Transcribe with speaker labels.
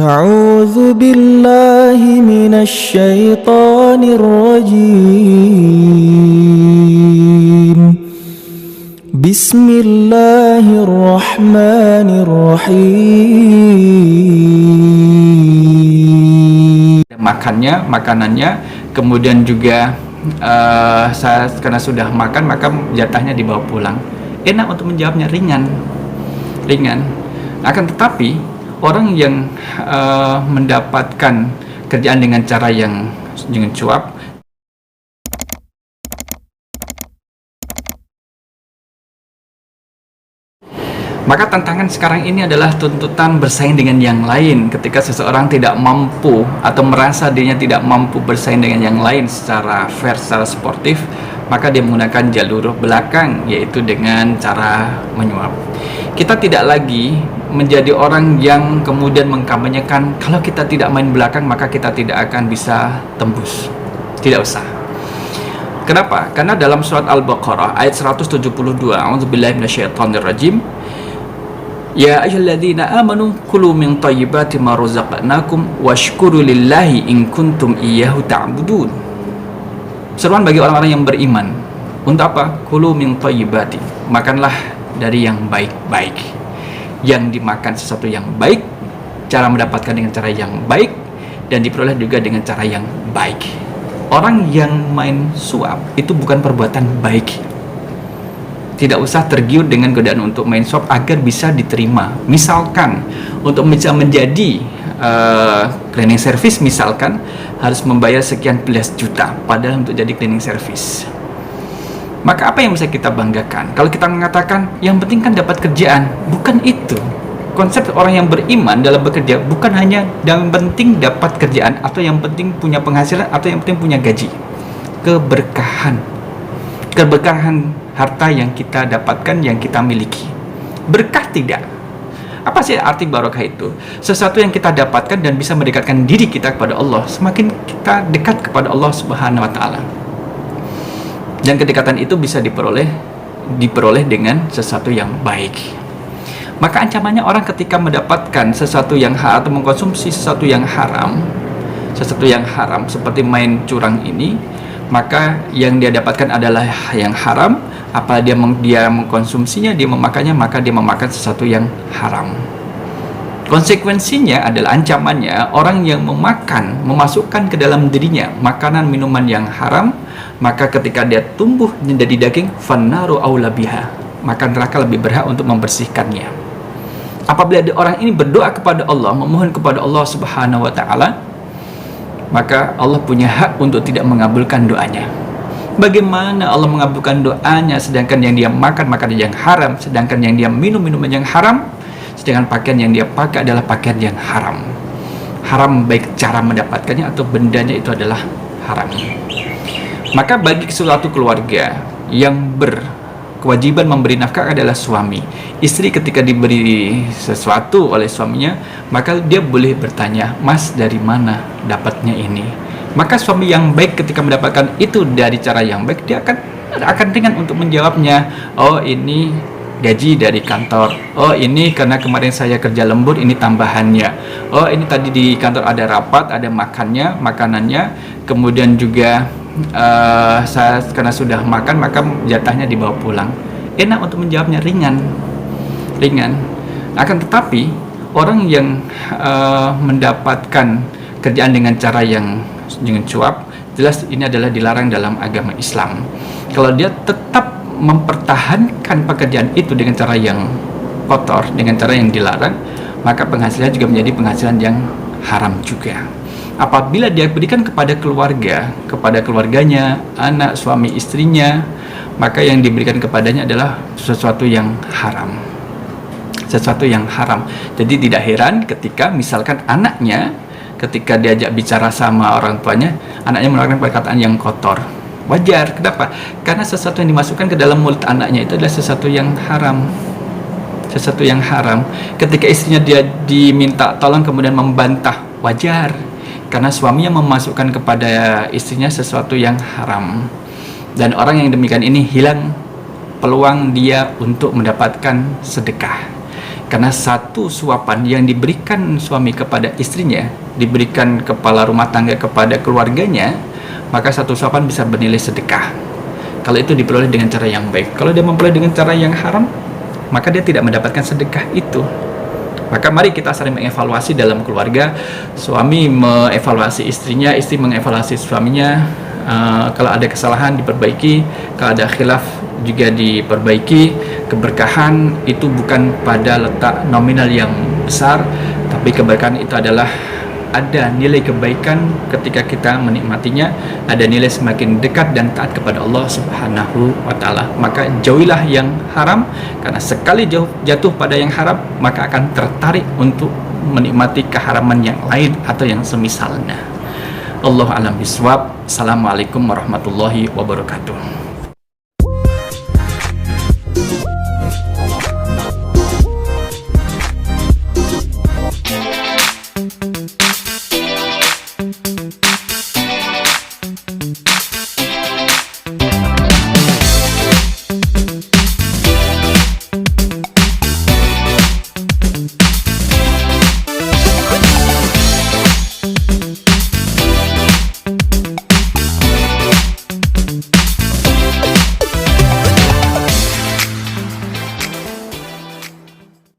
Speaker 1: أعوذ بالله من الشيطان الرجيم بسم الله الرحمن الرحيم.
Speaker 2: Makanannya, kemudian juga karena sudah makan maka jatahnya dibawa pulang. Enak untuk menjawabnya, ringan. Akan tetapi orang yang mendapatkan kerjaan dengan cara yang dengan cuap, maka tantangan sekarang ini adalah tuntutan bersaing dengan yang lain. Ketika seseorang tidak mampu atau merasa dirinya tidak mampu bersaing dengan yang lain secara fair, secara sportif, maka dia menggunakan jalur belakang, yaitu dengan cara menyuap. Kita tidak lagi menjadi orang yang kemudian mengkampanyekan kalau kita tidak main belakang maka kita tidak akan bisa tembus. Tidak usah. Kenapa? Karena dalam surat Al-Baqarah ayat 172, A'udzubillahi minasyaitonirrajim, Ya ayyuhalladzina amanu kulu min thayyibati ma razaqnakum washkuru lillahi in kuntum iyyahu ta'budun. Seruan bagi orang-orang yang beriman. Untuk apa? Kulu min thayyibati, makanlah dari yang baik-baik. Yang dimakan sesuatu yang baik, cara mendapatkan dengan cara yang baik, dan diperoleh juga dengan cara yang baik. Orang yang main suap itu bukan perbuatan baik. Tidak usah tergiur dengan godaan untuk main suap agar bisa diterima. Misalkan untuk bisa menjadi cleaning service, misalkan harus membayar sekian belas juta, padahal untuk jadi cleaning service. Maka apa yang bisa kita banggakan? Kalau kita mengatakan yang penting kan dapat kerjaan, bukan itu. Konsep orang yang beriman dalam bekerja bukan hanya yang penting dapat kerjaan, atau yang penting punya penghasilan, atau yang penting punya gaji. Keberkahan harta yang kita dapatkan, yang kita miliki. Berkah tidak. Apa sih arti barokah itu? Sesuatu yang kita dapatkan dan bisa mendekatkan diri kita kepada Allah. Semakin kita dekat kepada Allah Subhanahu wa Ta'ala. Dan kedekatan itu bisa diperoleh dengan sesuatu yang baik. Maka ancamannya orang ketika mendapatkan sesuatu yang haram atau mengkonsumsi sesuatu yang haram seperti main curang ini, maka yang dia dapatkan adalah yang haram. Apa dia mengkonsumsinya, dia memakannya, maka dia memakan sesuatu yang haram. Konsekuensinya adalah ancamannya orang yang memasukkan ke dalam dirinya makanan minuman yang haram, maka ketika dia tumbuh menjadi daging, fannaru aula biha, maka neraka lebih berhak untuk membersihkannya. Apabila orang ini berdoa kepada Allah, memohon kepada Allah Subhanahu wa Ta'ala, maka Allah punya hak untuk tidak mengabulkan doanya. Bagaimana Allah mengabulkan doanya sedangkan yang dia makan makanan yang haram, sedangkan yang dia minum minuman yang haram, sedangkan pakaian yang dia pakai adalah pakaian yang haram. Haram baik cara mendapatkannya atau bendanya itu adalah haram. Maka bagi suatu keluarga yang berkewajiban memberi nafkah adalah suami. Istri ketika diberi sesuatu oleh suaminya, maka dia boleh bertanya, Mas dari mana dapatnya ini? Maka suami yang baik ketika mendapatkan itu dari cara yang baik, dia akan ringan untuk menjawabnya. Oh, ini gaji dari kantor. Oh, ini karena kemarin saya kerja lembur, ini tambahannya. Oh, ini tadi di kantor ada rapat, ada makanannya. Kemudian juga saya karena sudah makan maka jatahnya dibawa pulang. Enak untuk menjawabnya, ringan. Akan tetapi orang yang mendapatkan kerjaan dengan cara yang dengan cuap, jelas ini adalah dilarang dalam agama Islam. Kalau dia tetap mempertahankan pekerjaan itu dengan cara yang kotor, dengan cara yang dilarang, maka penghasilan juga menjadi penghasilan yang haram juga. Apabila dia berikan kepada keluarganya, anak, suami, istrinya, maka yang diberikan kepadanya adalah sesuatu yang haram. Jadi tidak heran ketika misalkan anaknya, ketika diajak bicara sama orang tuanya, anaknya mengeluarkan perkataan yang kotor. Wajar. Kenapa? Karena sesuatu yang dimasukkan ke dalam mulut anaknya itu adalah sesuatu yang haram. Ketika istrinya dia diminta tolong kemudian membantah, wajar. Karena suaminya memasukkan kepada istrinya sesuatu yang haram. Dan orang yang demikian ini hilang peluang dia untuk mendapatkan sedekah. Karena satu suapan yang diberikan suami kepada istrinya, diberikan kepala rumah tangga kepada keluarganya, maka satu suapan bisa bernilai sedekah. Kalau itu diperoleh dengan cara yang baik. Kalau dia memperoleh dengan cara yang haram, maka dia tidak mendapatkan sedekah itu. Maka mari kita saling mengevaluasi dalam keluarga. Suami mengevaluasi istrinya, istri mengevaluasi suaminya. Kalau ada kesalahan diperbaiki, kalau ada khilaf juga diperbaiki. Keberkahan itu bukan pada letak nominal yang besar, tapi keberkahan itu adalah ada nilai kebaikan ketika kita menikmatinya, ada nilai semakin dekat dan taat kepada Allah Subhanahu wa Ta'ala. Maka jauhilah yang haram, karena sekali jatuh pada yang haram, maka akan tertarik untuk menikmati keharaman yang lain atau yang semisalnya. Allahu a'lam bishawab. Assalamualaikum warahmatullahi wabarakatuh.